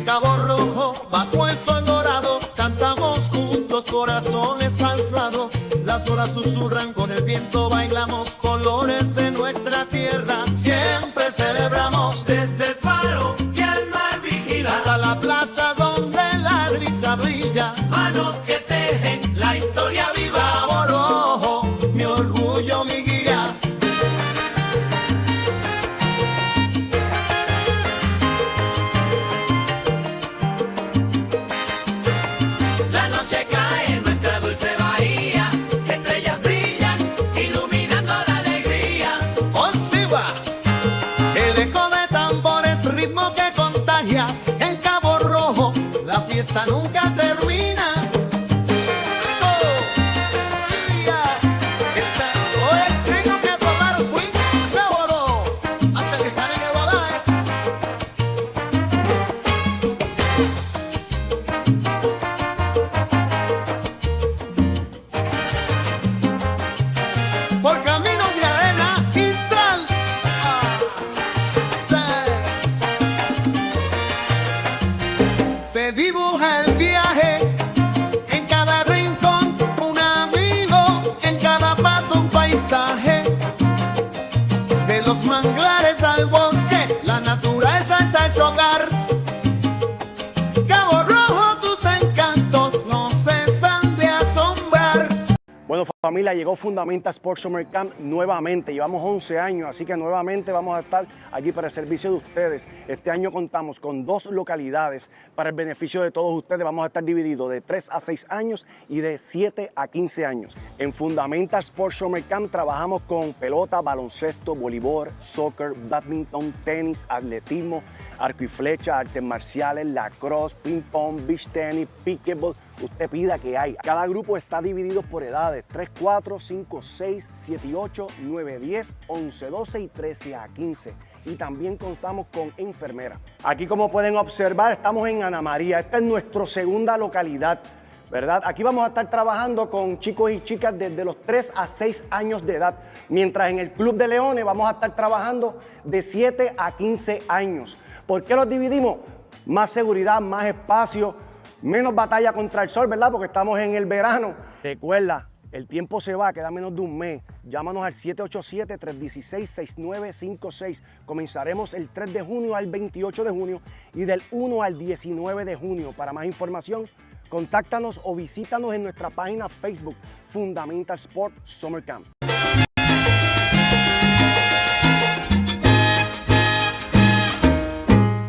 Cabo Rojo, bajo el sol dorado, cantamos juntos, corazones alzados. Las olas susurran, con el viento bailamos, colores de nuestra tierra siempre celebramos. Desde el faro y el mar vigila, hasta la plaza donde la brisa brilla, manos que tejen la historia viva. Cabo Rojo, mi orgullo, mi guía. La noche cae en nuestra dulce bahía, estrellas brillan, iluminando la alegría. ¡Oh, sí va! El eco de tambores, ritmo que contagia. En Cabo Rojo, la fiesta nunca termina. ¡Oh! ¡Ya! Esta- ¡Oye, tengo que probar un buen sábado! ¡Hasta que estaré en el balaje! Por caminos de arena y sal. Se dibuja el viaje en cada rincón, un amigo, en cada paso un paisaje. De los manglares al bosque, la naturaleza es hogar. Cabo Rojo, tus encantos no cesan de asombrar. Bueno, familia, llegó Fundamenta Sports Summer Camp nuevamente. Llevamos 11 años, así que nuevamente vamos a estar aquí para el servicio de ustedes. Este año contamos con 2 localidades para el beneficio de todos ustedes. Vamos a estar divididos de 3 a 6 años y de 7 a 15 años. En Fundamenta Sports Summer Camp trabajamos con pelota, baloncesto, voleibol, soccer, badminton, tenis, atletismo, arco y flecha, artes marciales, lacrosse, ping pong, beach tennis, pickleball. Usted pida que hay. Cada grupo está dividido por edades: 3, 4, 5, 6, 7 y 8, 9, 10, 11, 12 y 13 a 15. Y también contamos con enfermeras. Aquí, como pueden observar, estamos en Ana María. Esta es nuestra segunda localidad, ¿verdad? Aquí vamos a estar trabajando con chicos y chicas desde los 3 a 6 años de edad. Mientras en el Club de Leones vamos a estar trabajando de 7 a 15 años. ¿Por qué los dividimos? Más seguridad, más espacio, menos batalla contra el sol, ¿verdad? Porque estamos en el verano. Recuerda, el tiempo se va, queda menos de un mes. Llámanos al 787-316-6956. Comenzaremos el 3 de junio al 28 de junio y del 1 al 19 de junio. Para más información, contáctanos o visítanos en nuestra página Facebook, Fundamental Sport Summer Camp.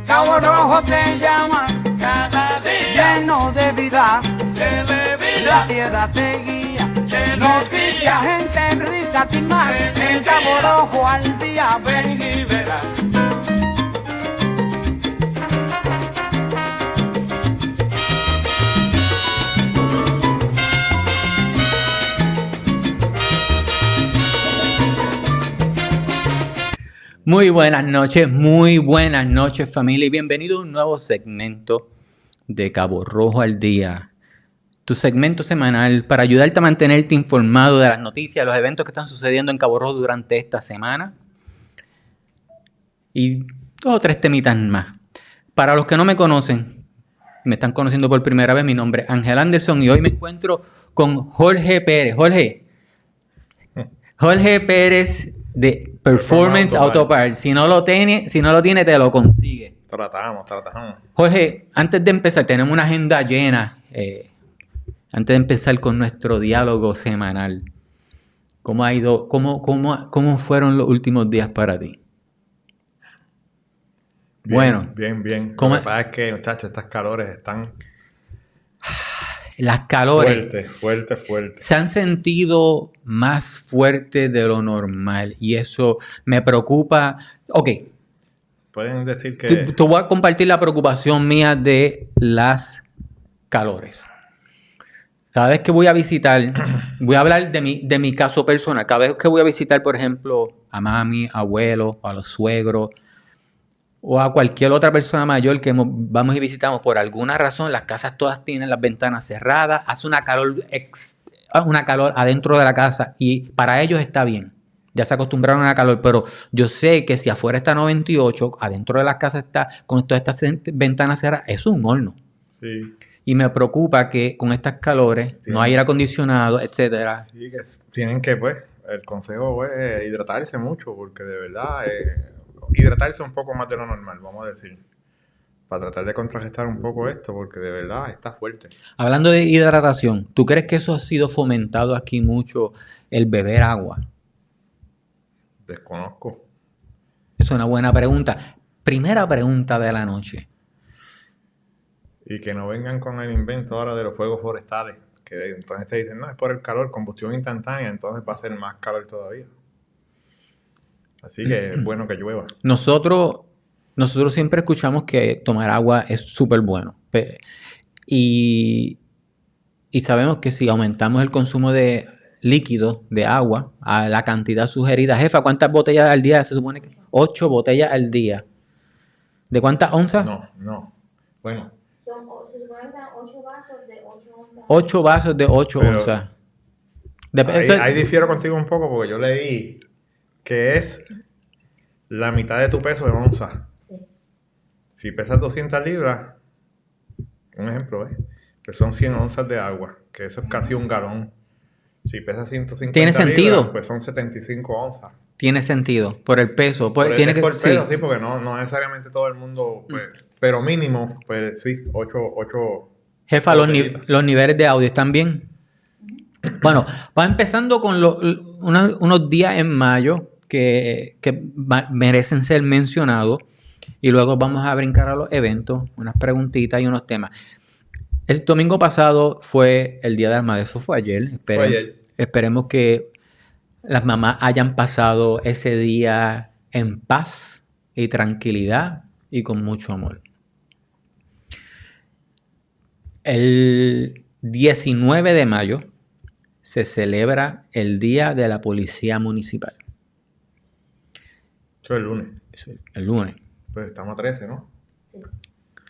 Cabo Rojo te llama, Cada día lleno de vida. La televisa, tierra te guía. Televisa. Noticias, gente, risa sin más. En Cabo Rojo al día. ven y verás. Muy buenas noches familia y bienvenido a un nuevo segmento de Cabo Rojo al Día. Tu segmento semanal para ayudarte a mantenerte informado de las noticias, los eventos que están sucediendo en Cabo Rojo durante esta semana. Y 2 o 3 temitas más. Para los que no me conocen, me están conociendo por primera vez, mi nombre es Ángel Anderson y hoy me encuentro con Jorge Pérez. Jorge Pérez de Performance Auto Parts. Si no lo tiene, te lo consigue. Tratamos. Jorge, antes de empezar, tenemos una agenda llena. Antes de empezar con nuestro diálogo semanal, ¿cómo ha ido? ¿Cómo fueron los últimos días para ti? Bien. Lo ¿Cómo? que pasa es que, muchachos, estas calores están Las calores fuerte. se han sentido más fuertes de lo normal y eso me preocupa. Ok, Pueden decir que te voy a compartir la preocupación mía de las calores. Cada vez que voy a visitar, voy a hablar de mi caso personal. Cada vez que voy a visitar, por ejemplo, a mami, abuelo, a los suegros o a cualquier otra persona mayor que vamos y visitamos, por alguna razón, las casas todas tienen las ventanas cerradas, hace una calor adentro de la casa y para ellos está bien. ya se acostumbraron a calor, pero yo sé que si afuera está 98, adentro de las casas está con todas estas ventanas cerradas, eso es un horno. Sí. Y me preocupa que con estas calores, no hay aire acondicionado, etcétera. Sí, que tienen que, pues, el consejo es hidratarse mucho, porque de verdad, hidratarse un poco más de lo normal, vamos a decir, para tratar de contrarrestar un poco esto, porque de verdad está fuerte. Hablando de hidratación, ¿tú crees que eso ha sido fomentado aquí mucho, el beber agua? Desconozco. Es una buena pregunta. Primera pregunta de la noche. Y que no vengan con el invento ahora de los fuegos forestales, que entonces te dicen, no, es por el calor, combustión instantánea, entonces va a ser más calor todavía. Así que es bueno que llueva. Nosotros siempre escuchamos que tomar agua es súper bueno. Y sabemos que si aumentamos el consumo de líquido, de agua, a la cantidad sugerida. Jefa, ¿cuántas botellas al día? Se supone que 8 botellas al día. ¿De cuántas onzas? No. Bueno. Se supone que sean 8 vasos de 8 onzas. 8 vasos de 8 Pero onzas. Ahí difiero contigo un poco porque yo leí que es la mitad de tu peso en onzas. Sí. Si pesas 200 libras, un ejemplo, que son 100 onzas de agua, que eso es casi un galón. Si pesas 150 ¿Tiene sentido? libras, pues son 75 onzas. Tiene sentido, por el peso. Por Tiene que, peso, sí, porque no necesariamente todo el mundo, pues, pero mínimo, pues sí, 8. Jefa, los niveles de audio están bien. Bueno, va empezando con unos días en mayo que merecen ser mencionados y luego vamos a brincar a los eventos, unas preguntitas y unos temas. El domingo pasado fue el Día de las Madres, eso fue ayer. Esperemos que las mamás hayan pasado ese día en paz y tranquilidad y con mucho amor. El 19 de mayo se celebra el Día de la Policía Municipal. Eso es el lunes. El lunes. Pues estamos a 13, ¿no? Sí.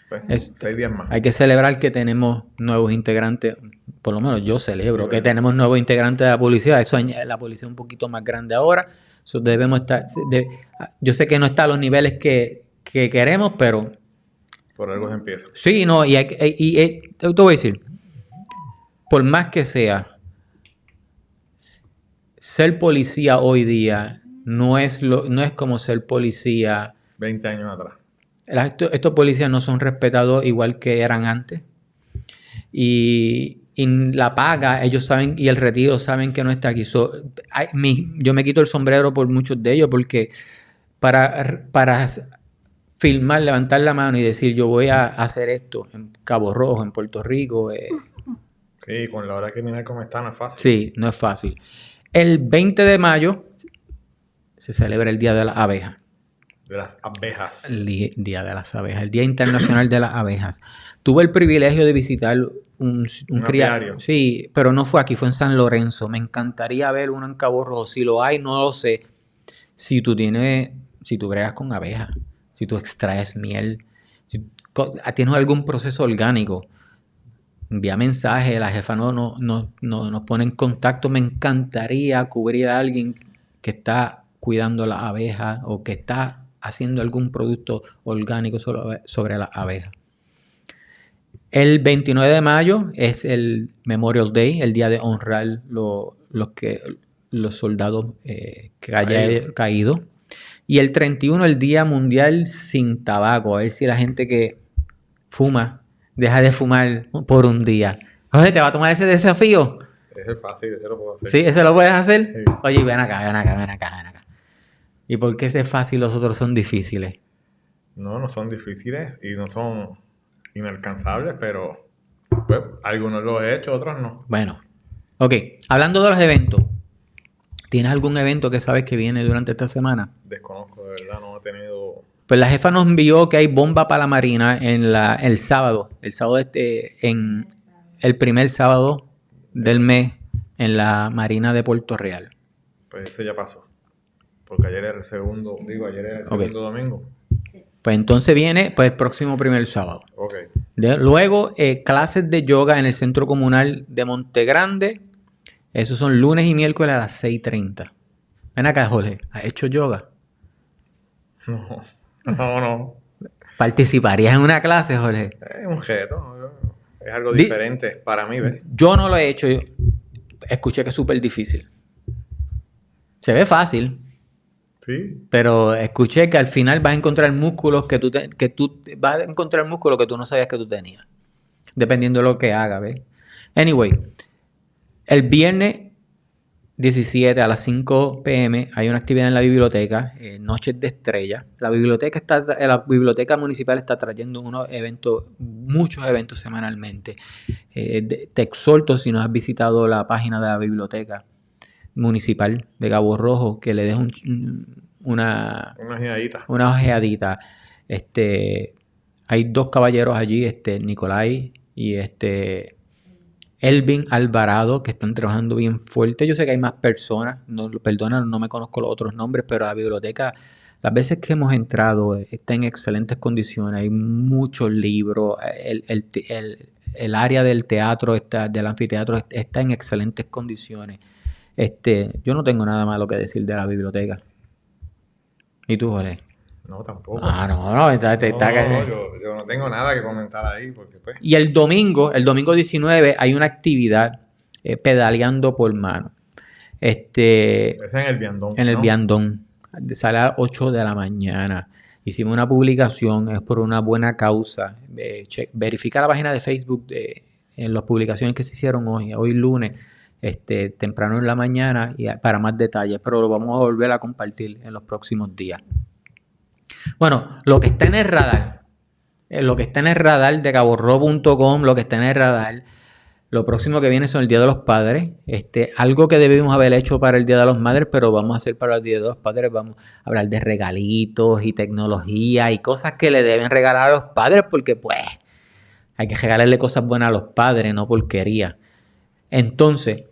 Pues 6 días más. Hay que celebrar que tenemos nuevos integrantes, por lo menos yo celebro que tenemos nuevos integrantes de la policía. Eso la policía es un poquito más grande ahora. Eso debemos estar. Yo sé que no está a los niveles que queremos, pero. Por algo se empieza. Sí, no, y te voy a decir, por más que sea, ser policía hoy día no es como ser policía. 20 años atrás. Estos policías no son respetados igual que eran antes. Y la paga, ellos saben, y el retiro saben que no está aquí. Yo me quito el sombrero por muchos de ellos porque para filmar, levantar la mano y decir yo voy a hacer esto en Cabo Rojo, en Puerto Rico. Sí, con la hora criminal como está no es fácil. Sí, no es fácil. El 20 de mayo se celebra el Día de las Abejas. De las abejas. El Día de las Abejas, el Día Internacional de las Abejas. Tuve el privilegio de visitar un criadero. Sí, pero no fue aquí, fue en San Lorenzo. Me encantaría ver uno en Cabo Rojo. Si lo hay, no lo sé. Si tú bregas con abejas, si tú extraes miel, si tienes algún proceso orgánico, envía mensaje, la jefa nos pone en contacto. Me encantaría cubrir a alguien que está cuidando las abejas o que está haciendo algún producto orgánico sobre las abejas. El 29 de mayo es el Memorial Day, el día de honrar los soldados que hayan caído. Y el 31, el Día Mundial sin Tabaco. A ver si la gente que fuma deja de fumar por un día. Oye, ¿te va a tomar ese desafío? Ese es fácil, ese lo puedo hacer. ¿Sí? ¿Ese lo puedes hacer? Sí. Oye, ven acá. ¿Y por qué ese es fácil y los otros son difíciles? No son difíciles y no son inalcanzables, pero pues, algunos lo he hecho, otros no. Bueno, ok. Hablando de los eventos, ¿tienes algún evento que sabes que viene durante esta semana? Desconozco, de verdad, no he tenido... Pues la jefa nos envió que hay bomba para la Marina el sábado. En el primer sábado del mes en la Marina de Puerto Real. Pues ese ya pasó. Porque ayer era el segundo domingo. Pues entonces viene el próximo primer sábado. Ok. Luego, clases de yoga en el Centro Comunal de Montegrande. Esos son lunes y miércoles a las 6:30 Ven acá, Jorge, ¿has hecho yoga? No. ¿Participarías en una clase, Jorge? Es un reto, ¿no? Es algo diferente para mí, ¿ves? Yo no lo he hecho. Escuché que es súper difícil. Se ve fácil, Sí. pero escuché que al final vas a encontrar músculos que tú vas a encontrar músculos que tú no sabías que tú tenías. Dependiendo de lo que hagas, ¿ves? Anyway, el viernes 17 a las 5 p.m. hay una actividad en la biblioteca, Noches de Estrellas. La biblioteca municipal está trayendo unos eventos, muchos eventos semanalmente. Te exhorto, si no has visitado la página de la biblioteca municipal de Cabo Rojo, que le des una ojeadita. Hay dos caballeros allí, Nicolai y Elvin Alvarado, que están trabajando bien fuerte. Yo sé que hay más personas, perdonan, no me conozco los otros nombres, pero la biblioteca, las veces que hemos entrado, está en excelentes condiciones. Hay muchos libros, el área del teatro, del anfiteatro, está en excelentes condiciones. Yo no tengo nada malo que decir de la biblioteca. ¿Y tú, Jorge? No, tampoco. No, yo no tengo nada que comentar ahí, porque pues... Y el domingo 19, hay una actividad pedaleando por mano. Es en el Viandón. En el Viandón. Sale a las 8 de la mañana. Hicimos una publicación, es por una buena causa. Verifica la página de Facebook en las publicaciones que se hicieron hoy lunes, temprano en la mañana, y para más detalles, pero lo vamos a volver a compartir en los próximos días. Bueno, lo que está en el radar de caborro.com, lo que está en el radar, lo próximo que viene son el Día de los Padres, algo que debimos haber hecho para el Día de los Madres, pero vamos a hacer para el Día de los Padres, vamos a hablar de regalitos y tecnología y cosas que le deben regalar a los padres, porque pues hay que regalarle cosas buenas a los padres, no porquería. Entonces,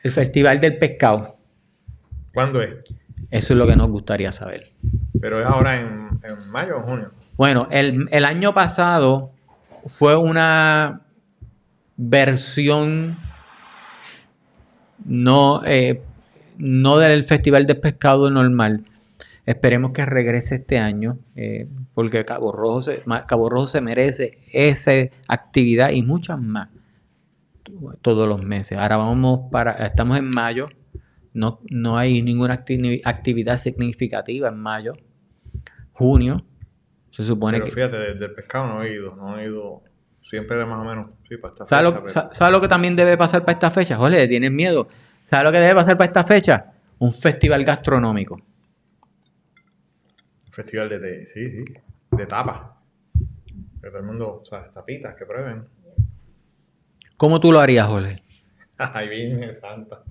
el Festival del Pescado. ¿Cuándo es? Eso es lo que nos gustaría saber. ¿Pero es ahora en mayo o junio? Bueno, el año pasado fue una versión no del Festival del Pescado normal. Esperemos que regrese este año, porque Cabo Rojo se merece esa actividad y muchas más todos los meses. Ahora estamos en mayo, no hay ninguna actividad significativa en mayo. Junio, se supone. Pero que... fíjate, del pescado no he ido, siempre de más o menos, sí, para esta fecha. ¿Sabes lo que también debe pasar para esta fecha? Jorge, ¿tienes miedo? ¿Sabes lo que debe pasar para esta fecha? Un festival gastronómico. Un festival de tapas. Que todo el mundo, o sea, tapitas, que prueben. ¿Cómo tú lo harías, Jorge? Ay, Virgen Santa.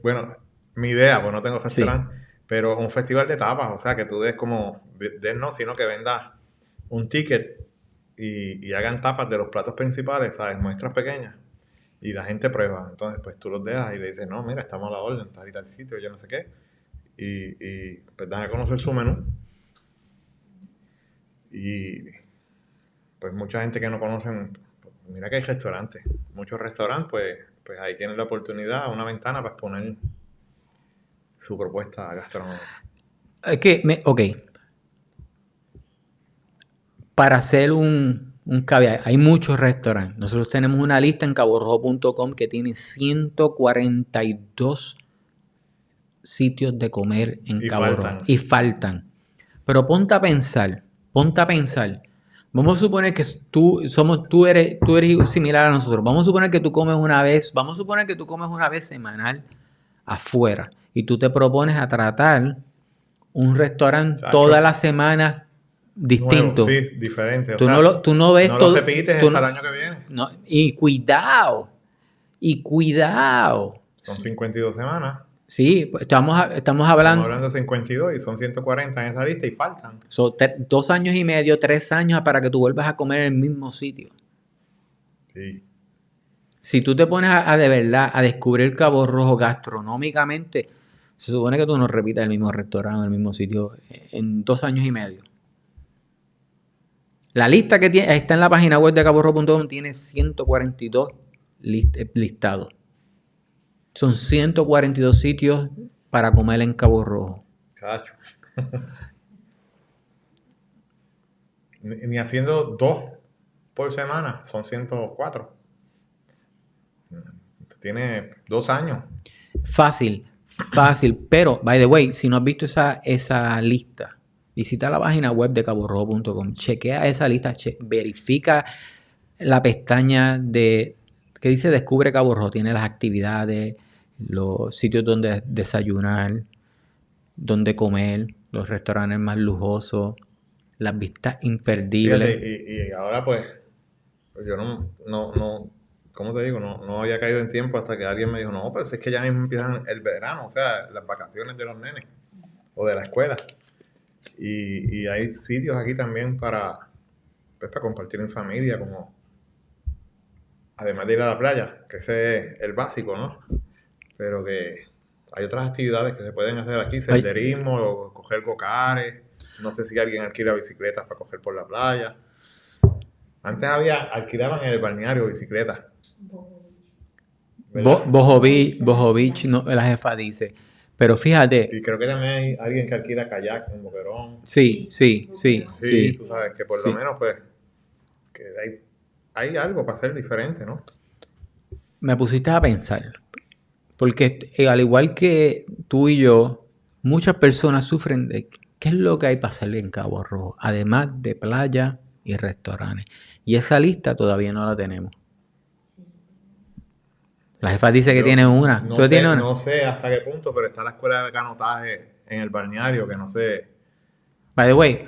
Bueno, mi idea, pues no tengo restaurante, pero un festival de tapas, o sea, que tú sino que vendas un ticket y hagan tapas de los platos principales, ¿sabes? Muestras pequeñas, y la gente prueba. Entonces, pues tú los dejas y le dices, no, mira, estamos a la orden, tal y tal sitio, yo no sé qué. Y pues dan a conocer su menú. Y pues mucha gente que no conocen, mira que hay restaurantes, muchos restaurantes, pues ahí tienen la oportunidad, una ventana para exponer su propuesta gastronómica. Ok. Para hacer un caviar, hay muchos restaurantes. Nosotros tenemos una lista en caborrojo.com que tiene 142 sitios de comer en Cabo Rojo. Y faltan. Pero ponte a pensar. Vamos a suponer que tú eres similar a nosotros. Vamos a suponer que tú comes una vez semanal afuera y tú te propones a tratar un restaurante toda la semana distinto. Nuevo, sí, diferente. Tú no ves no todo. Lo repites hasta el año que viene. No, y cuidado. Son 52 semanas. Sí, estamos hablando. Estamos hablando de 52 y son 140 en esa lista y faltan. Son 2 años y medio, 3 años para que tú vuelvas a comer en el mismo sitio. Sí. Si tú te pones de verdad a descubrir Cabo Rojo gastronómicamente, se supone que tú no repitas el mismo restaurante, el mismo sitio en 2 años y medio. La lista que está en la página web de caborrojo.com tiene 142 listados. Son 142 sitios para comer en Cabo Rojo? Cacho. Ni haciendo 2 por semana, son 104. Tiene 2 años. Fácil, pero, by the way, si no has visto esa lista, visita la página web de caborrojo.com, chequea esa lista, verifica la pestaña que dice Descubre Cabo Rojo, tiene las actividades, los sitios donde desayunar, donde comer, los restaurantes más lujosos, las vistas imperdibles. Fíjate, y ahora pues yo no, ¿cómo te digo? No había caído en tiempo hasta que alguien me dijo, no, pues es que ya mismo empiezan el verano, o sea, las vacaciones de los nenes o de la escuela. Y hay sitios aquí también para compartir en familia, como además de ir a la playa, que ese es el básico, ¿no? Pero que hay otras actividades que se pueden hacer aquí, senderismo, o coger gocares, no sé si alguien alquila bicicletas para coger por la playa. Antes alquilaban en el balneario bicicletas. Bojo Beach, no, la jefa dice. Pero fíjate. Y creo que también hay alguien que alquila kayak en Boquerón. Sí. Sí, tú sabes que por lo menos pues que hay algo para hacer diferente, ¿no? Me pusiste a pensar. Porque al igual que tú y yo, muchas personas sufren de qué es lo que hay para hacer en Cabo Rojo, además de playa y restaurantes. Y esa lista todavía no la tenemos. La jefa dice que tiene una. No sé hasta qué punto, pero está la escuela de canotaje en el balneario, que no sé. By the way,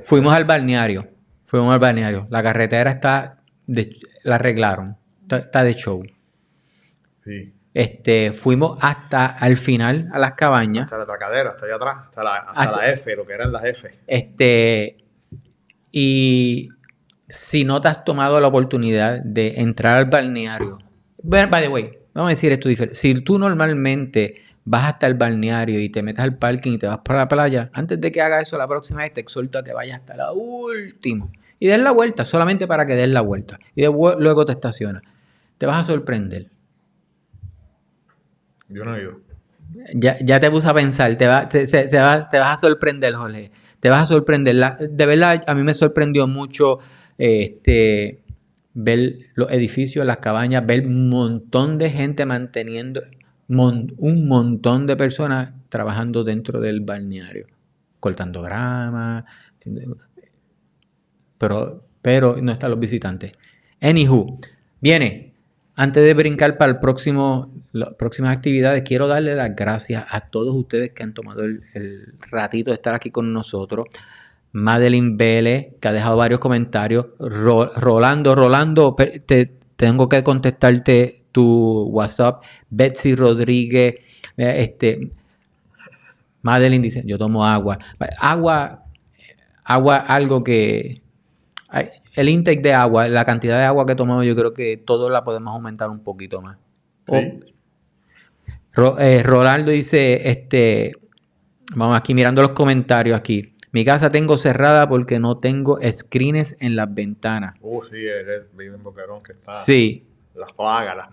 fuimos al balneario. La carretera la arreglaron. Está de show. Sí. Fuimos hasta al final a las cabañas. Hasta el atracadero, hasta allá atrás, hasta la F, lo que eran las F. Y si no te has tomado la oportunidad de entrar al balneario, by the way, vamos a decir esto diferente. Si tú normalmente vas hasta el balneario y te metes al parking y te vas para la playa, antes de que hagas eso la próxima vez te exhorto a que vayas hasta la última y des la vuelta, solamente para que des la vuelta. Y luego te estacionas. Te vas a sorprender. Yo no he ido. Ya te puse a pensar, te vas a sorprender, Jorge. Te vas a sorprender. De verdad, a mí me sorprendió mucho ver los edificios, las cabañas, ver un montón de gente manteniendo, un montón de personas trabajando dentro del balneario, cortando grama, pero no están los visitantes. Anywho, viene, antes de brincar para las próximas actividades, quiero darle las gracias a todos ustedes que han tomado el ratito de estar aquí con nosotros. Madeline Vélez, que ha dejado varios comentarios. Rolando, tengo que contestarte tu WhatsApp. Betsy Rodríguez, Madeline dice, yo tomo agua, algo que... El intake de agua, la cantidad de agua que tomamos, yo creo que todos la podemos aumentar un poquito más. Sí. Rolando dice, vamos aquí mirando los comentarios aquí. Mi casa tengo cerrada porque no tengo screens en las ventanas. Sí, él vive en Boquerón, que está... Sí. Las plagas.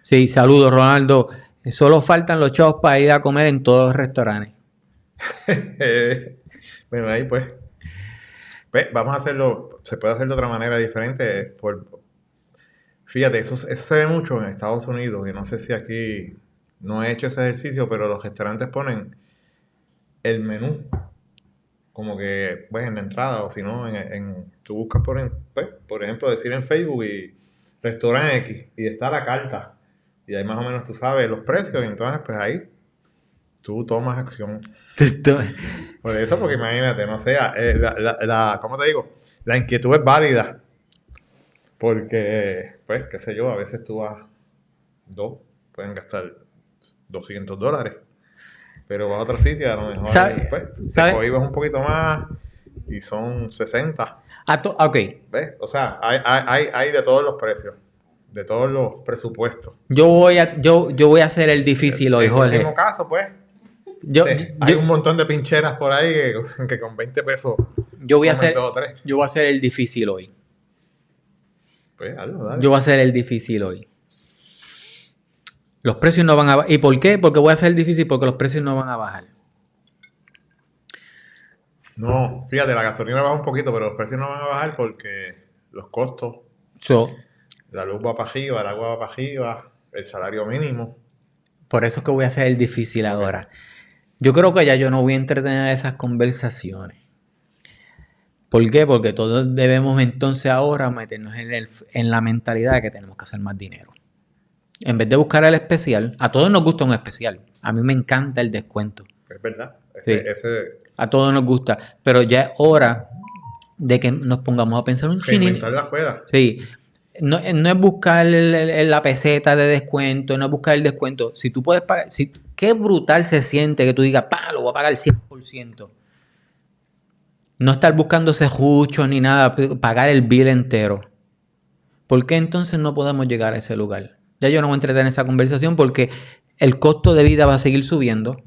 Sí, saludos, Ronaldo. Solo faltan los chavos para ir a comer en todos los restaurantes. Bueno, ahí pues vamos a hacerlo, se puede hacer de otra manera diferente. Fíjate, eso se ve mucho en Estados Unidos, y no sé si aquí no he hecho ese ejercicio, pero los restaurantes ponen el menú como que pues en la entrada, o si no, tú buscas por ejemplo, decir en Facebook y restaurante X, y está la carta, y ahí más o menos tú sabes los precios, y entonces pues ahí tú tomas acción. Por eso, porque imagínate, no sé, ¿cómo te digo? La inquietud es válida. Porque, pues, qué sé yo, a veces tú vas pueden gastar $200. Pero vas a otro sitio, a lo mejor te cohibas un poquito más y son 60. Ok. ¿Ves? O sea, hay de todos los precios, de todos los presupuestos. Yo voy a hacer el difícil hoy, Jorge. En el mismo caso, pues. Hay un montón de pincheras por ahí que con 20 pesos. Yo voy a hacer el difícil hoy. Pues, dale. Yo voy a hacer el difícil hoy. Los precios no van a bajar. ¿Y por qué? Porque voy a hacer difícil porque los precios no van a bajar. No, fíjate, la gasolina baja un poquito, pero los precios no van a bajar porque los costos, So, la luz va para arriba, el agua va para arriba, el salario mínimo. por eso es que voy a hacer el difícil ahora. Yo creo que ya yo no voy a entretener esas conversaciones. ¿Por qué? Porque todos debemos entonces ahora meternos en la mentalidad de que tenemos que hacer más dinero. En vez de buscar el especial, a todos nos gusta un especial. A mí me encanta el descuento. Es verdad. Sí. A todos nos gusta. Pero ya es hora de que nos pongamos a pensar un chinito. Inventar la juega. Sí. No es buscar la peseta de descuento, no es buscar el descuento. Si tú puedes pagar, qué brutal se siente que tú digas, lo voy a pagar el 100%. No estar buscando ese jucho ni nada, pagar el bill entero. ¿Por qué entonces no podemos llegar a ese lugar? Ya yo no voy a entretener esa conversación porque el costo de vida va a seguir subiendo.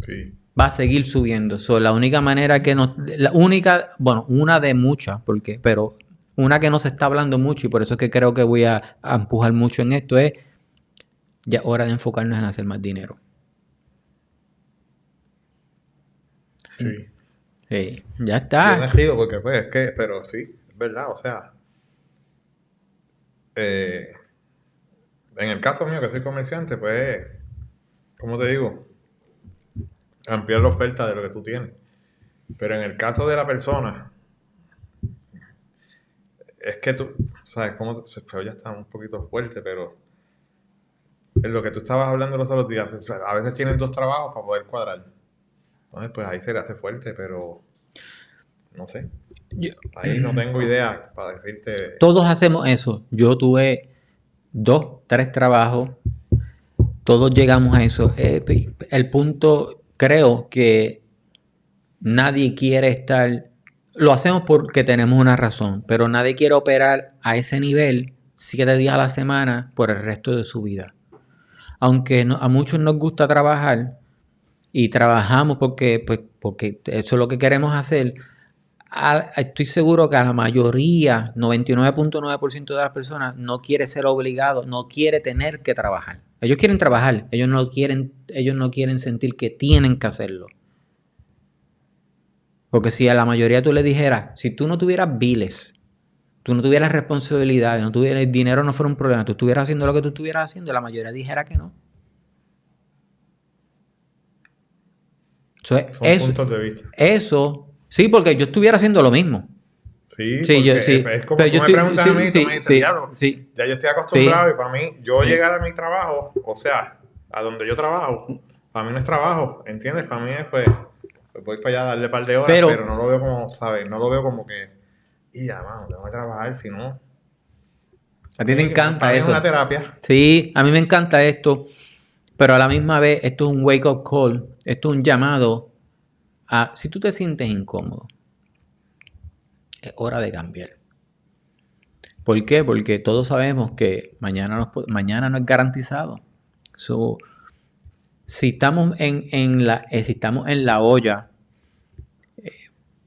Sí. Va a seguir subiendo. La única manera que una de muchas, pero una que no se está hablando mucho y por eso es que creo que voy a empujar mucho en esto es ya hora de enfocarnos en hacer más dinero. Sí. Sí, ya Yo está. me río porque pues es que, pero sí, es verdad, o sea, en el caso mío que soy comerciante, pues, ¿cómo te digo? Ampliar la oferta de lo que tú tienes. Pero en el caso de la persona, es que tú, ¿sabes cómo? Pero ya está un poquito fuerte, pero en lo que tú estabas hablando los otros días, pues, a veces tienen 2 trabajos para poder cuadrar. Entonces, pues ahí se le hace fuerte, pero no sé. Ahí no tengo idea para decirte. Todos hacemos eso. Yo tuve 2, 3 trabajos. Todos llegamos a eso. El punto, creo que nadie quiere estar. Lo hacemos porque tenemos una razón, pero nadie quiere operar a ese nivel 7 días a la semana por el resto de su vida. Aunque a muchos nos gusta trabajar y trabajamos porque eso es lo que queremos hacer. Estoy seguro que a la mayoría, 99.9% de las personas, no quiere ser obligado, no quiere tener que trabajar. Ellos quieren trabajar, ellos no quieren sentir que tienen que hacerlo. Porque si a la mayoría tú le dijeras, si tú no tuvieras biles, tú no tuvieras responsabilidades, el dinero no fuera un problema, tú estuvieras haciendo lo que tú estuvieras haciendo, la mayoría dijera que no. Son puntos de vista. Eso, sí, porque yo estuviera haciendo lo mismo. Sí, Sí, porque sí. es como Pero tú yo me estoy- preguntas sí, a mí y sí, tú me dices, sí, diablo, sí. ya yo estoy acostumbrado Sí. y para mí, yo llegar a mi trabajo, o sea, a donde yo trabajo, para mí no es trabajo, ¿entiendes? Para mí es pues voy para allá a darle un par de horas, pero no lo veo como, ¿sabes? No lo veo como que, ya, mano, tengo que trabajar, si no. A ti te encanta para mí eso. es una terapia. Sí, a mí me encanta esto, pero a la misma vez esto es un wake-up call, esto es un llamado a, si tú te sientes incómodo, es hora de cambiar. ¿Por qué? Porque todos sabemos que mañana no es garantizado. So, si estamos en la olla,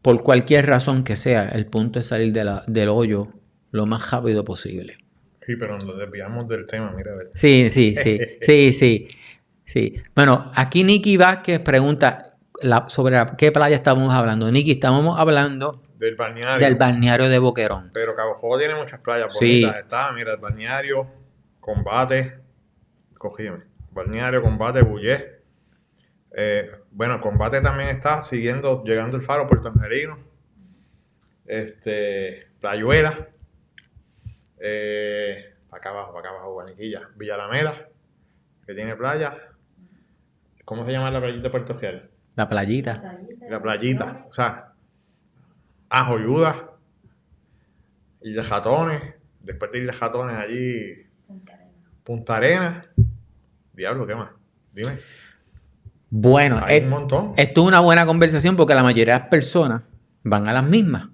por cualquier razón que sea, el punto es salir del hoyo lo más rápido posible. Sí, pero nos desviamos del tema, mira, a ver. Sí. Bueno, aquí Nicky Vázquez pregunta sobre qué playa estamos hablando. Nicky, estamos hablando Del balneario. del balneario de Boquerón. Pero Cabo Jobo tiene muchas playas Sí. bonitas. Está, mira, el balneario, Combate, cogíme. Balneario, Combate, Bullé. Bueno, Combate también está llegando el faro Puerto Angelino. Playuela. Para acá abajo, Guaniquilla. Villa Lamela, que tiene playa. ¿Cómo se llama la playita de Puerto Real? La playita. La playita, o sea, Joyuda, Isla Jatones, después de Isla Jatones allí, Punta Arenas. Diablo, ¿qué más? Dime. Bueno, Hay un montón. esto es una buena conversación porque la mayoría de las personas van a las mismas.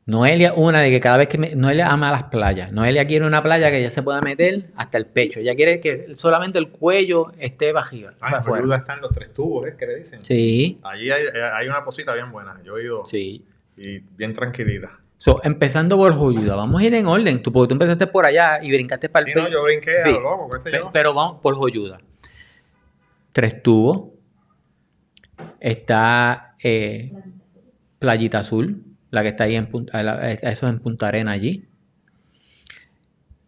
Noelia, una de que cada vez que Noelia ama las playas. Noelia quiere una playa que ya se pueda meter hasta el pecho. Ella quiere que solamente el cuello esté bajito. En Joyuda están los 3 tubos, ¿qué le dicen? Sí. Allí hay una posita bien buena. Yo he ido Sí. y bien tranquilita. So, empezando por Joyuda, vamos a ir en orden. Porque tú empezaste por allá y brincaste para el Sí, no, yo brinqué a Sí, lo loco, qué sé yo. pero vamos por Joyuda. 3 Tubos. Está Playita Azul, la que está ahí eso es en Punta Arena allí.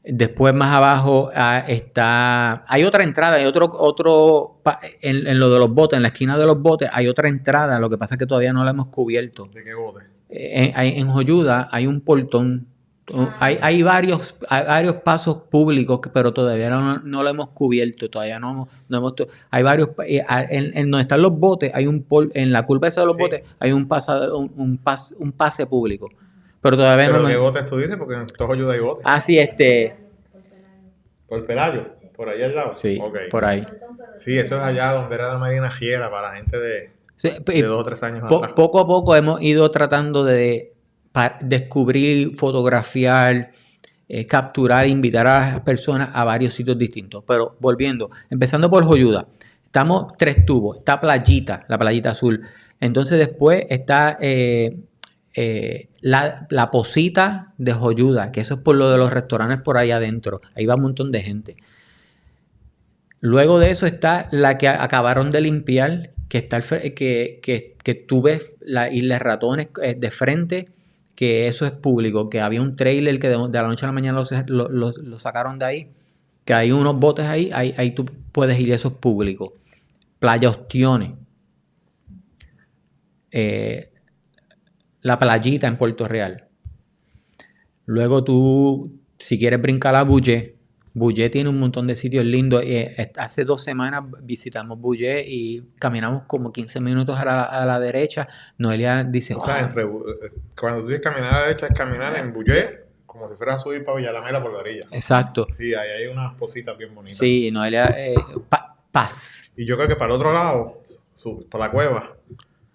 Después más abajo hay otra entrada, hay en lo de los botes, en la esquina de los botes hay otra entrada, lo que pasa es que todavía no la hemos cubierto. ¿De qué bote? En Joyuda hay un portón, hay varios pasos públicos, pero todavía no lo hemos cubierto, todavía no hemos, hay varios, en donde están los botes, en la curva esa de los Sí. botes hay un pase público, pero todavía ¿Pero no qué botes tú dices? Porque en todos ayuda hay botes. sí, ¿Por Pelayo? ¿Por allá al lado? sí, Ok. por ahí. Sí, eso es allá donde era la Marina Giera para la gente de Sí, 2 o 3 años atrás. poco a poco hemos ido tratando de descubrir, fotografiar, capturar, invitar a las personas a varios sitios distintos. Pero volviendo, empezando por Joyuda, estamos 3 Tubos, está la playita azul. Entonces después está la Posita de Joyuda, que eso es por lo de los restaurantes por ahí adentro. Ahí va un montón de gente. Luego de eso está la que acabaron de limpiar, que está que tú ves la Isla Ratones de frente, que eso es público, que había un trailer que de la noche a la mañana lo sacaron de ahí, que hay unos botes ahí tú puedes ir, eso es público. Playa Ostiones, la playita en Puerto Real. Luego tú, si quieres brincar a Bullé tiene un montón de sitios lindos. Hace 2 semanas visitamos Bullé y caminamos como 15 minutos a la derecha. Noelia dice, O sea, cuando tú dices caminar a la derecha, es caminar en Bullé, como si fueras a subir para Villalamela por la orilla. Exacto. Sí, ahí hay unas cositas bien bonitas. Sí, Noelia, paz. Y yo creo que para el otro lado, por la cueva,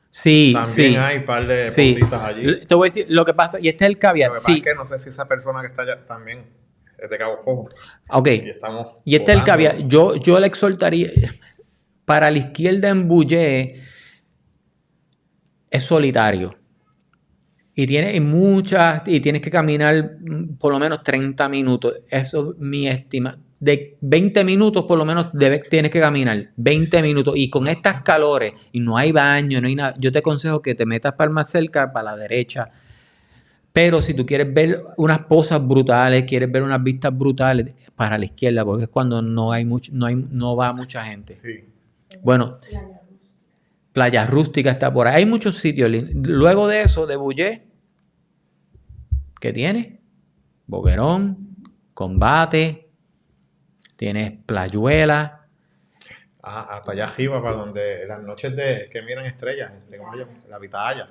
Sí, también sí. hay un par de Sí. cositas allí. Te voy a decir lo que pasa, y este es el caveat. Lo que pasa Sí, es que no sé si esa persona que está allá también es de Cabo Rojo. ok. Y estamos Y este es el votando. caveat. Yo le exhortaría, para la izquierda en Bullé es solitario. Y tienes que caminar por lo menos 30 minutos. Eso es mi estima. De 20 minutos por lo menos tienes que caminar. 20 minutos. Y con estas calores, y no hay baño, no hay nada, yo te aconsejo que te metas para el más cerca, para la derecha. Pero si tú quieres ver unas posas brutales, quieres ver unas vistas brutales, para la izquierda, porque es cuando no va mucha gente. Sí. Bueno, Playa Rústica está por ahí. Hay muchos sitios lindos. Luego de eso, de Bullé, ¿qué tiene? Boquerón, Combate, tienes Playuela. Hasta allá arriba, para donde las noches que miran estrellas, ¿cómo se llama? La Vitalla.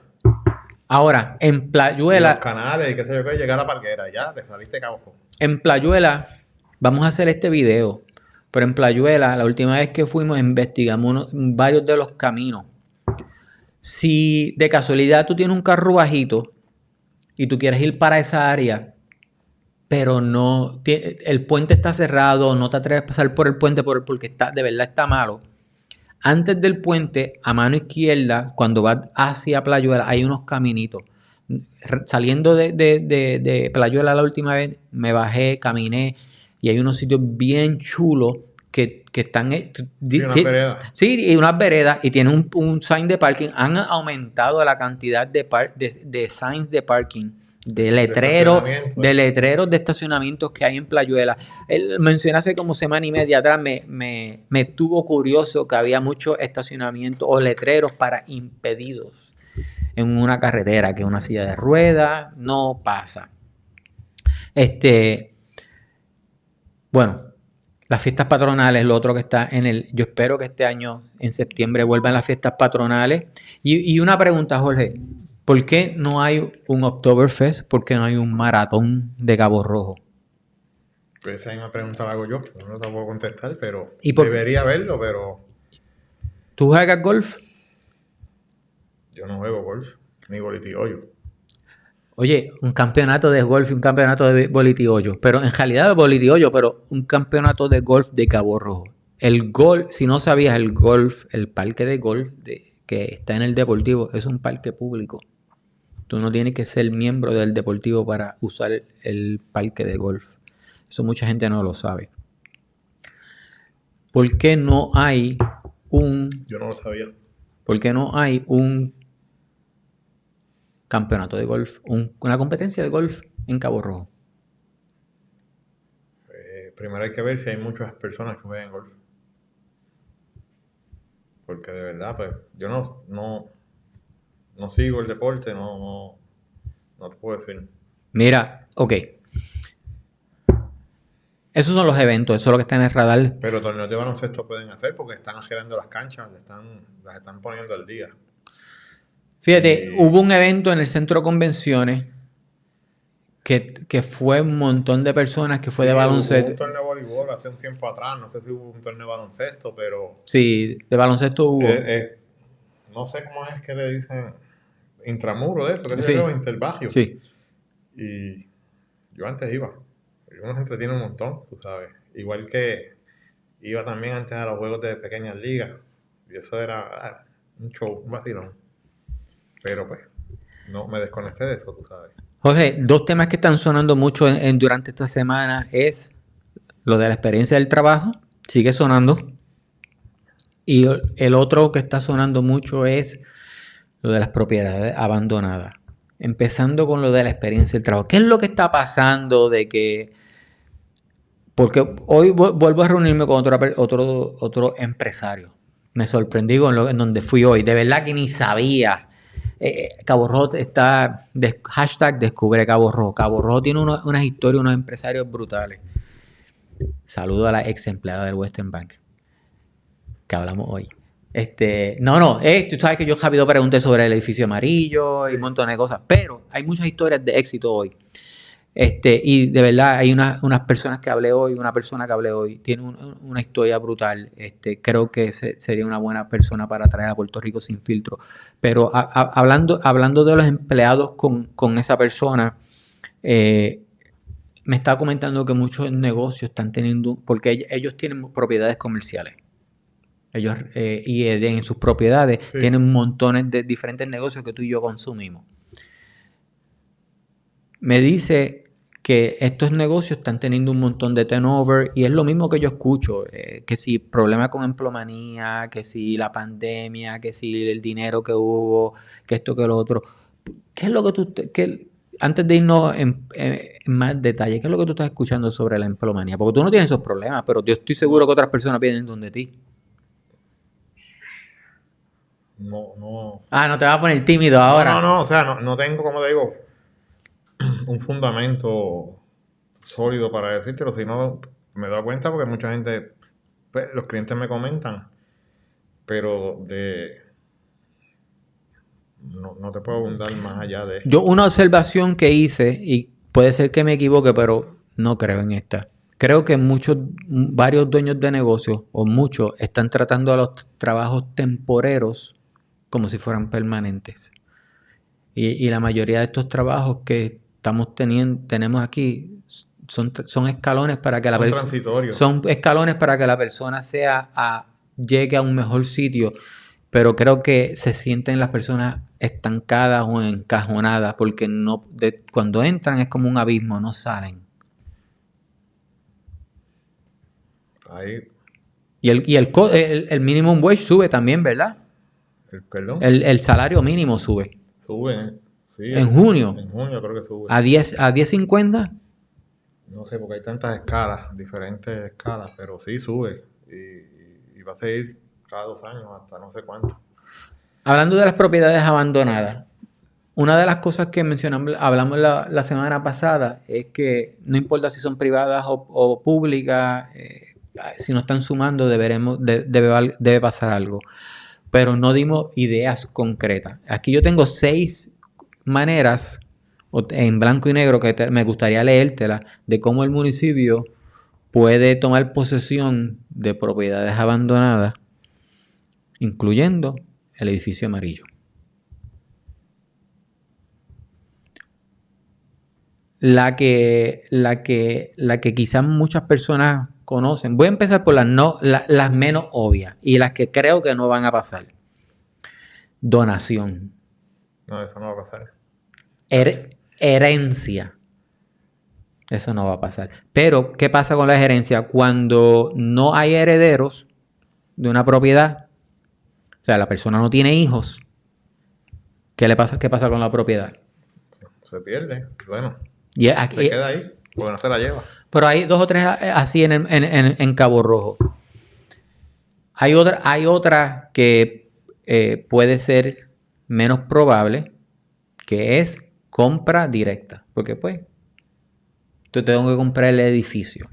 Ahora, en Y los Playuela, canales y qué sé yo qué, llegar a la parquera, ya te saliste de Cabo Rojo. vamos a hacer este video, pero en Playuela, la última vez que fuimos, investigamos varios de los caminos. Si de casualidad tú tienes un carro bajito y tú quieres ir para esa área, pero el puente está cerrado, no te atreves a pasar por el puente porque de verdad está malo. Antes del puente, a mano izquierda, cuando vas hacia Playuela, hay unos caminitos. Saliendo de Playuela la última vez, me bajé, caminé, y hay unos sitios bien chulos que están... Sí, una vereda. Sí, y unas veredas, y tienen un sign de parking. Han aumentado la cantidad de signs de parking, de letreros de estacionamientos que hay en Playuela. Él mencioné hace como semana y media atrás, me estuvo curioso que había muchos estacionamientos o letreros para impedidos en una carretera, que una silla de ruedas no pasa. Bueno, las fiestas patronales, lo otro que está yo espero que este año, en septiembre, vuelvan las fiestas patronales. Y una pregunta, Jorge, ¿por qué no hay un Oktoberfest? ¿Por qué no hay un maratón de Cabo Rojo? Pues esa misma pregunta la hago yo, no te puedo contestar, pero ¿Y debería haberlo, pero ¿Tú juegas golf? yo no juego golf, ni bolitiollo. Oye, un campeonato de golf y un campeonato de bolitiollo, pero en realidad el bolitiollo, pero un campeonato de golf de Cabo Rojo. El golf, si no sabías, el golf, el parque de golf que está en el Deportivo, es un parque público. Tú no tienes que ser miembro del deportivo para usar el parque de golf. Eso mucha gente no lo sabe. ¿Por qué no hay Yo no lo sabía. ¿Por qué no hay un campeonato de golf, una competencia de golf en Cabo Rojo? Primero hay que ver si hay muchas personas que juegan golf. Porque de verdad, pues, yo no sigo el deporte, no te puedo decir. Mira, ok. Esos son los eventos, eso es lo que está en el radar. Pero torneos de baloncesto pueden hacer porque están arreglando las canchas, las están poniendo al día. Fíjate, hubo un evento en el centro de convenciones que fue un montón de personas, que fue de baloncesto. Hubo un torneo de voleibol hace un tiempo atrás, no sé si hubo un torneo de baloncesto, pero... Sí, de baloncesto hubo. No sé cómo es que le dicen, intramuro de eso, que Sí. se llama interbarrio. Sí. Y yo antes iba. Uno se entretiene un montón, tú sabes. Igual que iba también antes a los juegos de pequeñas ligas. Y eso era un show, un vacilón. Pero pues, no me desconecté de eso, tú sabes. Jorge, dos temas que están sonando mucho durante esta semana es lo de la experiencia del trabajo, sigue sonando. Y el otro que está sonando mucho es lo de las propiedades abandonadas. Empezando con lo de la experiencia del trabajo. ¿Qué es lo que está pasando de que... Porque hoy vuelvo a reunirme con otro empresario. Me sorprendí en donde fui hoy. De verdad que ni sabía. Cabo Rojo está... hashtag descubre Cabo Rojo. Cabo Rojo tiene unas historias, unos empresarios brutales. Saludo a la ex empleada del Western Bank, que hablamos hoy. Tú sabes que yo rápido pregunté sobre el edificio amarillo y un montón de cosas, pero hay muchas historias de éxito hoy. Y de verdad hay unas personas que hablé hoy, una persona que hablé hoy, tiene una historia brutal. Creo que sería una buena persona para traer a Puerto Rico sin filtro. Pero hablando de los empleados con esa persona, me estaba comentando que muchos negocios están teniendo, porque ellos tienen propiedades comerciales. Ellos y en sus propiedades Sí. tienen montones de diferentes negocios que tú y yo consumimos. Me dice que estos negocios están teniendo un montón de turnover y es lo mismo que yo escucho, que si problema con empleomanía, que si la pandemia, que si el dinero que hubo, que esto, que lo otro. ¿Qué es lo que antes de irnos en más detalle, qué es lo que tú estás escuchando sobre la empleomanía? Porque tú no tienes esos problemas, pero yo estoy seguro que otras personas vienen donde ti. No. Ah, no te vas a poner tímido ahora. No, o sea, no tengo, como te digo, un fundamento sólido para decírtelo, sino me doy cuenta porque mucha gente, pues, los clientes me comentan, pero no te puedo abundar más allá de esto. Yo una observación que hice, y puede ser que me equivoque, pero no creo en esta. Creo que varios dueños de negocios, o muchos, están tratando a los trabajos temporeros como si fueran permanentes. Y la mayoría de estos trabajos que tenemos aquí son escalones para que Son transitorios. son escalones para que la persona llegue a un mejor sitio, pero creo que se sienten las personas estancadas o encajonadas porque cuando entran es como un abismo, no salen. Ahí, Y el minimum wage sube también, ¿verdad? perdón, El salario mínimo sube. sube. Sí, ¿En junio? En junio creo que sube. A 10.50. No sé, porque hay tantas escalas, diferentes escalas, pero sí sube. Y va a seguir cada 2 años hasta no sé cuánto. Hablando de las propiedades abandonadas, una de las cosas que hablamos la semana pasada es que no importa si son privadas o públicas, si no están sumando debe pasar algo. Pero no dimos ideas concretas. Aquí yo tengo 6 maneras en blanco y negro que me gustaría leértela de cómo el municipio puede tomar posesión de propiedades abandonadas, incluyendo el edificio amarillo. La que quizás muchas personas conocen. Voy a empezar por las menos obvias y las que creo que no van a pasar. Donación. No, eso no va a pasar. Herencia. Eso no va a pasar. Pero, ¿qué pasa con la herencia? Cuando no hay herederos de una propiedad, o sea, la persona no tiene hijos, ¿qué pasa con la propiedad? Se pierde. Bueno, Y se aquí, queda ahí, porque no se la lleva. pero hay 2 o 3 así en Cabo Rojo. Hay otra que puede ser menos probable, que es compra directa. Porque pues, yo tengo que comprar el edificio.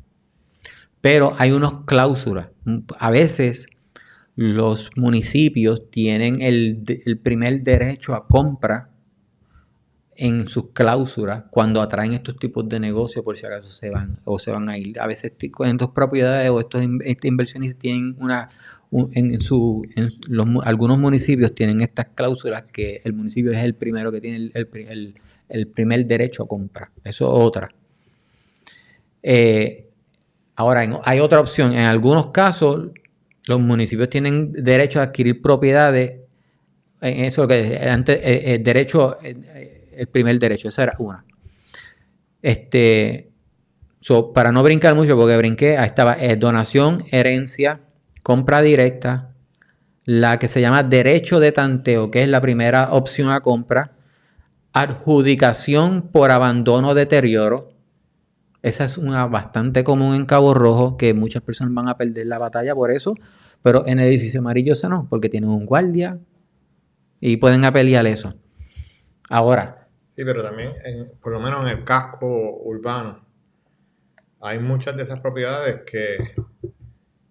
Pero hay unas cláusulas. A veces los municipios tienen el primer derecho a compra en sus cláusulas cuando atraen estos tipos de negocios, por si acaso se van a ir. A veces con estas propiedades o estos inversionistas tienen algunos municipios tienen estas cláusulas que el municipio es el primero que tiene el primer derecho a compra. Eso es otra. Ahora, hay otra opción. En algunos casos, los municipios tienen derecho a adquirir propiedades. Eso es lo que antes, el primer derecho. Esa era una. Para no brincar mucho, porque brinqué, ahí estaba donación, herencia, compra directa, la que se llama derecho de tanteo, que es la primera opción a compra, adjudicación por abandono o deterioro. Esa es una bastante común en Cabo Rojo, que muchas personas van a perder la batalla por eso, pero en el edificio amarillo eso no, porque tienen un guardia y pueden apelear eso. Ahora. Sí, pero también, por lo menos en el casco urbano, hay muchas de esas propiedades que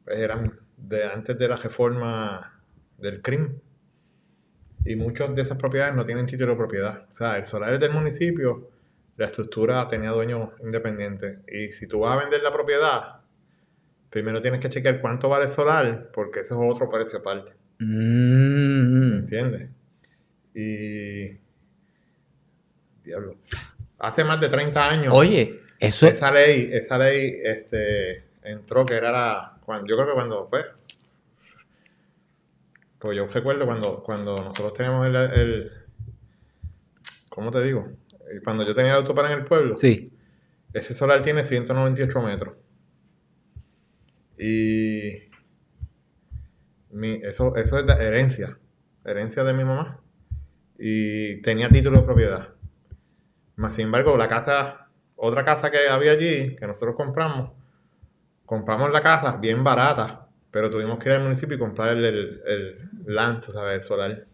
pues, eran de antes de la reforma del CRIM. Y muchas de esas propiedades no tienen título de propiedad. O sea, el solar es del municipio, la estructura tenía dueños independientes. Y si tú vas a vender la propiedad, primero tienes que chequear cuánto vale el solar, porque eso es otro precio aparte. ¿Me entiendes? Y... Diablo. Hace más de 30 años. Oye, eso... Esa ley entró, que era yo creo que cuando fue... Pues yo recuerdo cuando nosotros teníamos ¿cómo te digo? Cuando yo tenía el autopar en el pueblo, Sí. ese solar tiene 198 metros. Y eso es de herencia de mi mamá. Y tenía título de propiedad. Más sin embargo, otra casa que había allí, que nosotros compramos la casa bien barata, pero tuvimos que ir al municipio y comprar el land, ¿sabes? El solar,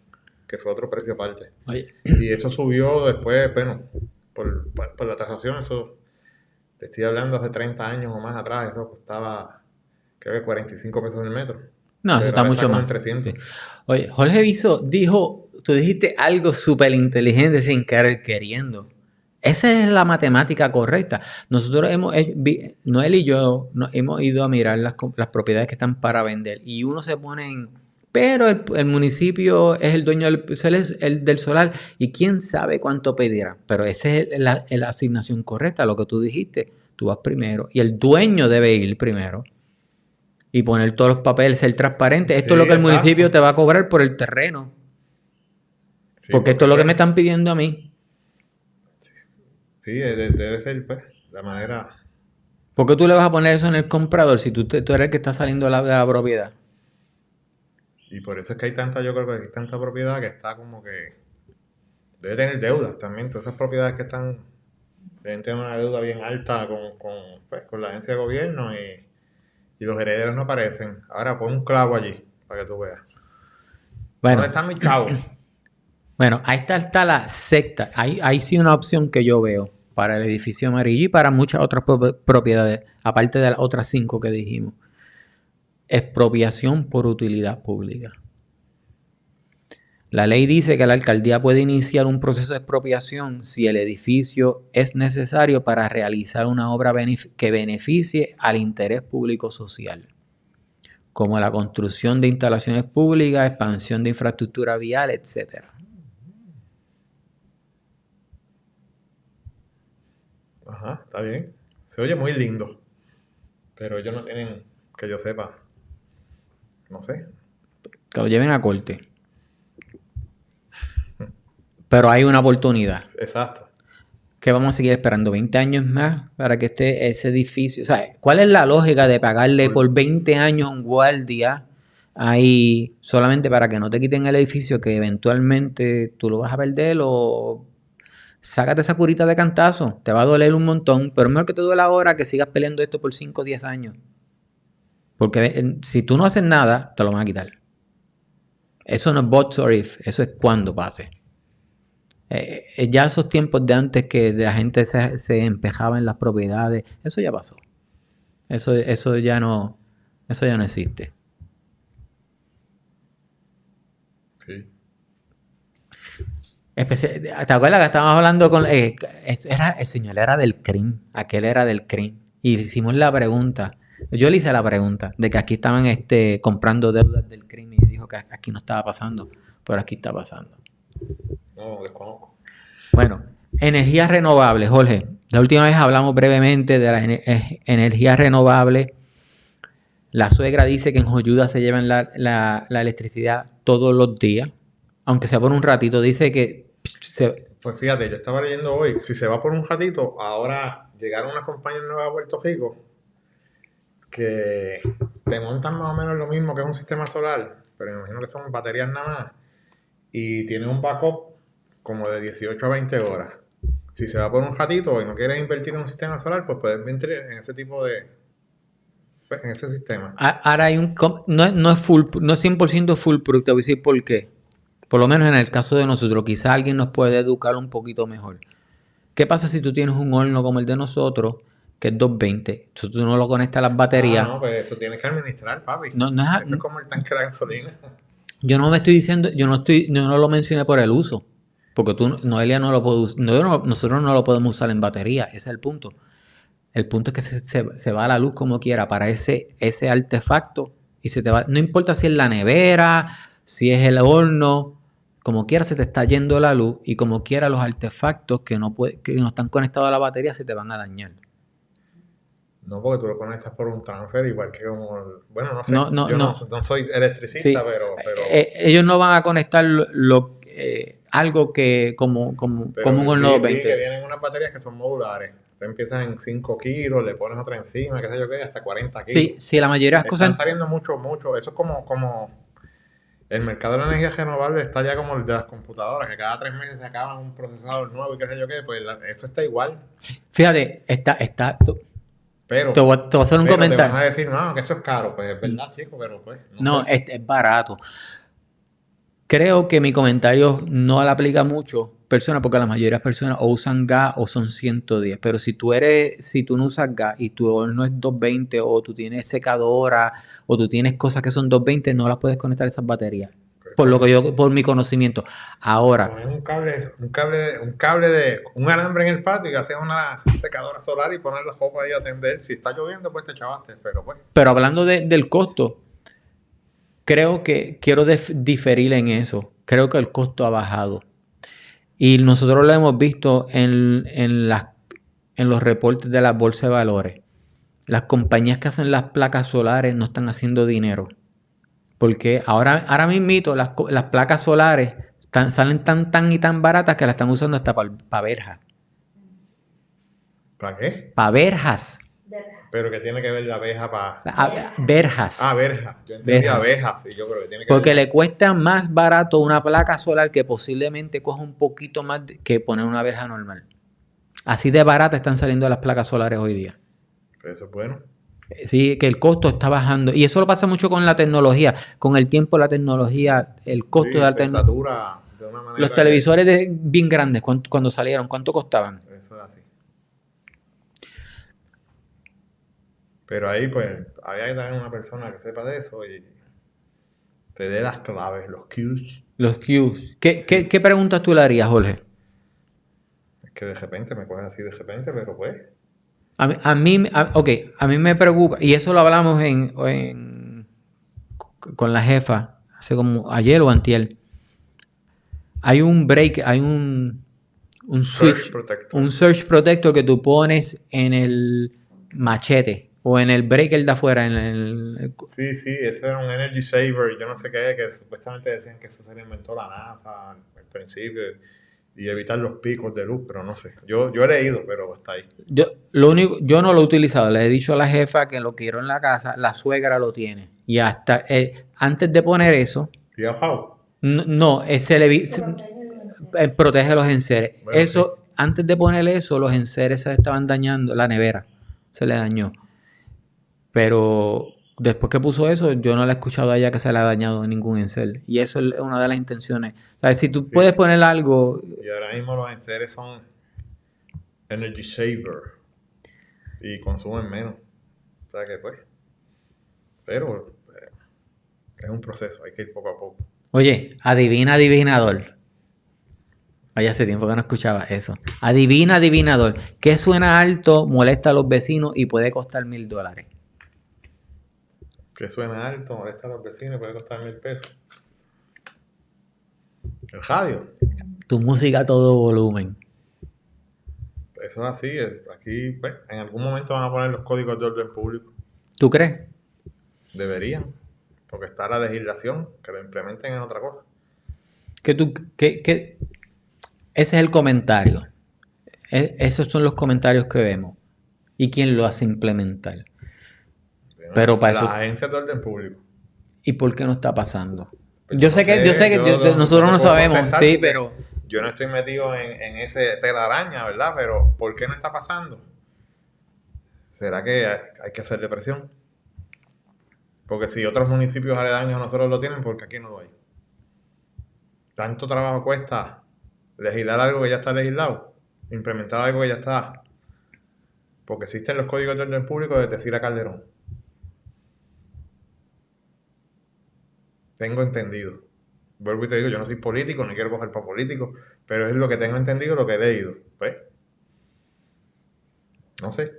que fue otro precio aparte. Oye. Y eso subió después, bueno, por la tasación, eso, te estoy hablando hace 30 años o más atrás, eso costaba, creo que 45 pesos el metro. No, eso está mucho más. 300. Sí. Oye, Jorge Viso tú dijiste algo súper inteligente sin querer queriendo. Esa es la matemática correcta. Nosotros Noel y yo hemos ido a mirar las propiedades que están para vender y uno se pone pero el municipio es el dueño del solar y quién sabe cuánto pedirá. Pero esa es la asignación correcta, lo que tú dijiste. Tú vas primero y el dueño debe ir primero y poner todos los papeles, ser transparente. Esto es lo que el municipio te va a cobrar por el terreno. Sí, porque esto es lo que me están pidiendo a mí. Sí, debe ser pues, la manera. ¿Por qué tú le vas a poner eso en el comprador si tú eres el que está saliendo de la propiedad? Y por eso es que yo creo que hay tanta propiedad que está como que debe tener deudas también. Todas esas propiedades que deben tener una deuda bien alta con la agencia de gobierno y los herederos no aparecen. Ahora pon un clavo allí para que tú veas. Bueno, ¿dónde están mis chavos? Bueno, ahí está la secta. Ahí sí una opción que yo veo para el edificio amarillo y para muchas otras propiedades, aparte de las otras 5 que dijimos. Expropiación por utilidad pública. La ley dice que la alcaldía puede iniciar un proceso de expropiación si el edificio es necesario para realizar una obra que beneficie al interés público social, como la construcción de instalaciones públicas, expansión de infraestructura vial, etc. Ajá, está bien. Se oye muy lindo. Pero ellos no tienen, que yo sepa, no sé. Que lo lleven a corte. Pero hay una oportunidad. Exacto. Que vamos a seguir esperando 20 años más para que esté ese edificio. O sea, ¿cuál es la lógica de pagarle por 20 años un guardia ahí solamente para que no te quiten el edificio que eventualmente tú lo vas a perder o sácate esa curita de cantazo? Te va a doler un montón, pero es mejor que te duele ahora que sigas peleando esto por 5 o 10 años. Porque si tú no haces nada, te lo van a quitar. Eso no es buts or if, eso es cuando pase. Ya esos tiempos de antes que la gente se empejaba en las propiedades, eso ya pasó. Eso ya no existe. Sí. ¿Te acuerdas que estábamos hablando con el señor era del CRIM, aquel era del CRIM, y le hicimos la pregunta, yo le hice la pregunta de que aquí estaban comprando deudas del CRIM y dijo que aquí no estaba pasando, pero aquí está pasando. No, desconozco. Bueno, energías renovables, Jorge. La última vez hablamos brevemente de las energías renovables. La suegra dice que en Joyuda se llevan la electricidad todos los días, aunque sea por un ratito. Dice que Pues fíjate, yo estaba leyendo hoy, si se va por un ratito, ahora llegaron unas compañías nuevas a Puerto Rico que te montan más o menos lo mismo que es un sistema solar, pero me imagino que son baterías nada más, y tiene un backup como de 18 a 20 horas. Si se va por un ratito y no quieres invertir en un sistema solar, pues puedes invertir en ese tipo de... pues, en ese sistema. ahora hay no es 100% foolproof, te voy a decir por qué. Por lo menos en el caso de nosotros, quizá alguien nos puede educar un poquito mejor. ¿Qué pasa si tú tienes un horno como el de nosotros, que es 220? Entonces tú no lo conectas a las baterías. No, pues eso tienes que administrar, papi. No Eso es como el tanque de gasolina. Yo no me estoy diciendo, yo no lo mencioné por el uso. Porque Noelia no lo puede usar, nosotros no lo podemos usar en batería, ese es el punto. El punto es que se va a la luz como quiera para ese artefacto y se te va, no importa si es la nevera, si es el horno, como quiera se te está yendo la luz y como quiera los artefactos que no están conectados a la batería se te van a dañar. No, porque tú lo conectas por un transfer, igual que como... Bueno, no sé, No, yo no soy electricista, Sí. pero ellos no van a conectar algo que como un horno vi 220. que vienen unas baterías que son modulares. Tú empiezas en 5 kilos, le pones otra encima, qué sé yo qué, hasta 40 kilos. Sí, la mayoría de las cosas... Están saliendo mucho. Eso es como el mercado de la energía renovable está ya como el de las computadoras, que cada 3 meses se acaban un procesador nuevo y qué sé yo qué, pues eso está igual. Fíjate, Pero te voy a hacer un te comentario. van a decir, no, que eso es caro. Pues es verdad, chico, pero pues... No, sé. es barato. Creo que mi comentario no le aplica mucho personas, porque la mayoría de las personas o usan gas o son 110. Pero si tú no usas gas y tu horno es 220 o tú tienes secadora o tú tienes cosas que son 220, no las puedes conectar a esas baterías. Por mi conocimiento. Ahora, Pones un alambre en el patio y haces una secadora solar y poner la ropa ahí a atender. Si está lloviendo, pues te chavaste, pero pues... pero hablando del costo, creo que quiero diferir en eso. Creo que el costo ha bajado. Y nosotros lo hemos visto en los reportes de las bolsas de valores. Las compañías que hacen las placas solares no están haciendo dinero. Porque ahora mismito las placas solares salen tan y tan baratas que las están usando hasta para verjas. ¿Para qué? Para verjas. Pero que tiene que ver la abeja para... Verjas. verjas. Yo entendí Verjas. abejas y yo creo que tiene que Porque ver... le cuesta más barato una placa solar que posiblemente coja un poquito más que poner una verja normal. Así de barata están saliendo las placas solares hoy día. Pero eso es bueno. Sí, que el costo está bajando. Y eso lo pasa mucho con la tecnología. Con el tiempo la tecnología, el costo Sí, de la se tecnología. satura de una manera... Los televisores bien grandes, cuando salieron, ¿cuánto costaban? Eso es así. Pero ahí, pues, había que tener una persona que sepa de eso y te dé las claves, los cues. Los Qs. ¿Qué preguntas tú le harías, Jorge? Es que de repente me coges así de repente, pero pues... A mí me preocupa, y eso lo hablamos con la jefa, hace como ayer o antier. Hay un break, hay un switch, un surge protector que tú pones en el machete o en el breaker de afuera. Sí, eso era un energy saver, yo no sé qué, que supuestamente decían que eso se lo inventó la NASA al principio. y evitar los picos de luz, pero no sé. Yo he leído, pero hasta ahí. Yo no lo he utilizado. Le he dicho a la jefa que lo quiero en la casa. La suegra lo tiene. Y hasta antes de poner eso, ¿Y bajado? no, protege los enseres. Bueno, Eso, antes de poner eso, los enseres se le estaban dañando. La nevera se le dañó. Pero después que puso eso, yo no le he escuchado a ella que se le ha dañado ningún enser. Y eso es una de las intenciones. O sea, si tú puedes poner algo... Y ahora mismo los enseres son energy saver y consumen menos. O sea que pues. Pero es un proceso, hay que ir poco a poco. Oye, adivina, adivinador. Oye, hace tiempo que no escuchaba eso. Adivina, adivinador. ¿Qué suena alto, molesta a los vecinos y puede costar $1,000? Que suena alto, molesta a los vecinos, puede costar $1,000. El radio. Tu música a todo volumen. Eso es así. Aquí, pues, en algún momento van a poner los códigos de orden público. ¿Tú crees? Deberían. Porque está la legislación, que lo implementen en otra cosa. Ese es el comentario. Esos son los comentarios que vemos. ¿Y quién lo hace implementar? Pero para las eso... agencias de orden público. ¿Y por qué no está pasando? Pues Yo sé que nosotros no sabemos, contestar sí, porque pero... yo no estoy metido en ese telaraña, ¿verdad? Pero ¿por qué no está pasando? ¿Será que hay que hacerle presión? Porque si otros municipios aledaños a nosotros lo tienen, ¿por qué aquí no lo hay? Tanto trabajo cuesta legislar algo que ya está legislado, implementar algo que ya está. Porque existen los códigos de orden público desde Cira Calderón. Tengo entendido. Vuelvo y te digo, yo no soy político, no quiero coger para político, pero es lo que tengo entendido, lo que he leído. Pues, no sé.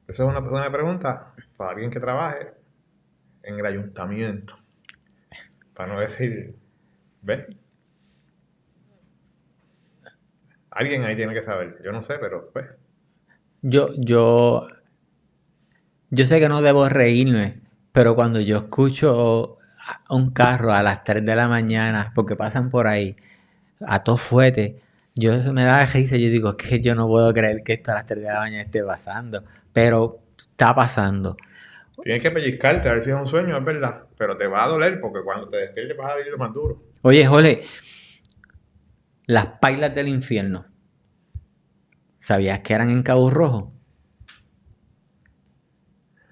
Esa es una buena pregunta para alguien que trabaje en el ayuntamiento. Para no decir, ¿ves? Alguien ahí tiene que saber. Yo no sé, pero pues. Yo sé que no debo reírme, pero cuando yo escucho a un carro a las 3 de la mañana, porque pasan por ahí, a todo fuete, eso me da risa. Yo digo, es que yo no puedo creer que esto a las 3 de la mañana esté pasando, pero está pasando. Tienes que pellizcarte a ver si es un sueño, es verdad. Pero te va a doler porque cuando te despiertes vas a vivir más duro. Oye, Jole, las pailas del infierno, ¿sabías que eran en Cabo Rojo?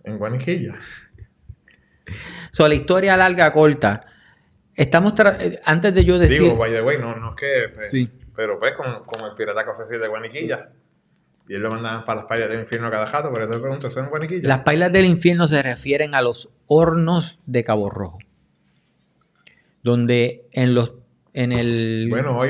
En Guaniquilla. La historia larga, corta. Antes de yo decir... Digo, by the way, no es que... Pues, Sí. Pero pues, como el pirata que ofrecí de Guaniquilla. Y él lo mandaban para las pailas del infierno cada jato, pero te pregunto, ¿eso es en Guaniquilla? Las pailas del infierno se refieren a los hornos de Cabo Rojo. Donde en el... Bueno, hoy